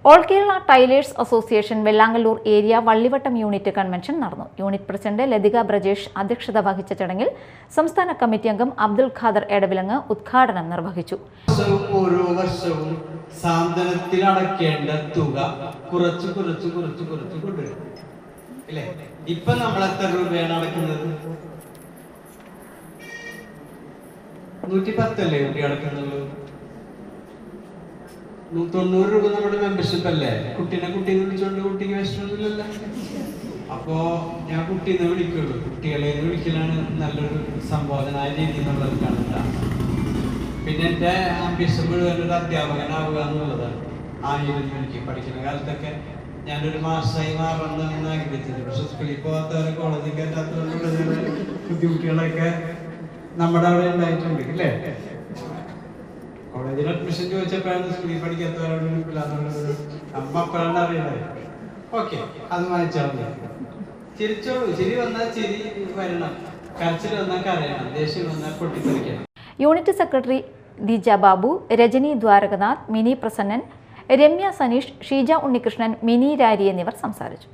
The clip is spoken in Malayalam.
All Kerala tailors association Vellangallur area Vallivattam unit convention നടന്നു. യൂണിറ്റ് പ്രസിഡന്റ് ലതിക ബ്രജേഷ് അധ്യക്ഷത വഹിച്ച ചടങ്ങിൽ സംസ്ഥാന കമ്മിറ്റി അംഗം അബ്ദുൽ ഖാദർ എടവിലങ്ങ് ഉദ്ഘാടനം നിർവഹിച്ചു. ഓരോ വർഷവും സാന്ത്വനത്തിൽ അടയ്ക്കേണ്ട തുക കുറച്ച് കൊണ്ടുവരും. ഇപ്പൊ നമ്മൾ എത്ര രൂപയാണ് അടയ്ക്കുന്നത്? 110 അല്ലേ കുട്ടി അടയ്ക്കുന്നുള്ളൂ. 90 രൂപ നമ്മുടെ മെമ്പർഷിപ്പ് അല്ലേ? കുട്ടീനെ വിളിച്ചോണ്ട് കുട്ടിക്ക് വിഷമൊന്നുമില്ലല്ലോ. അപ്പോ ഞാൻ കുട്ടീനെ വിളിക്കുള്ളൂ. കുട്ടികളെ വിളിക്കലാണ് നല്ലൊരു സംബോധനായ രീതി എന്നുള്ളത് കാണുക. പിന്നെ എന്റെ ആംബിഷൻ മുഴുവൻ ഒരു അധ്യാപകനാവുക എന്നുള്ളതാണ്. 1000 എനിക്ക് പഠിക്കുന്ന കാലത്തൊക്കെ ഞാനൊരു മാസമായി മാറണമെന്ന് ആഗ്രഹിച്ചത്. പക്ഷെ സ്കൂളിൽ പോകാത്തവരെ കോളേജിൽ കയറ്റാത്തവരുടെ ബുദ്ധിമുട്ടുകളൊക്കെ നമ്മുടെ അവിടെ ഉണ്ടായിട്ടുണ്ട് അല്ലേ? കോളേജിൽ അഡ്മിഷൻ ചോദിച്ചപ്പോഴാണ് സ്കൂളിൽ പഠിക്കാത്തവരോട് എന്നുള്ളത് അമ്മ അപ്പോഴാണ് അറിയണത്. ഓക്കെ, അത് വായിച്ചാൽ ചിരിച്ചോളൂ. ചിരി വന്നാൽ ചിരി വരണം, കരച്ചിൽ വന്നാൽ കരയണം, ദേഷ്യം വന്നാൽ പൊട്ടിത്തെറിക്കണം. യൂണിറ്റ് സെക്രട്ടറി ദിജ ബാബു, രജനി ദ്വാരകനാഥ്, മിനി പ്രസന്നൻ, രമ്യ സനീഷ്, ഷീജ ഉണ്ണികൃഷ്ണൻ, മിനി രാരി എന്നിവർ സംസാരിച്ചു.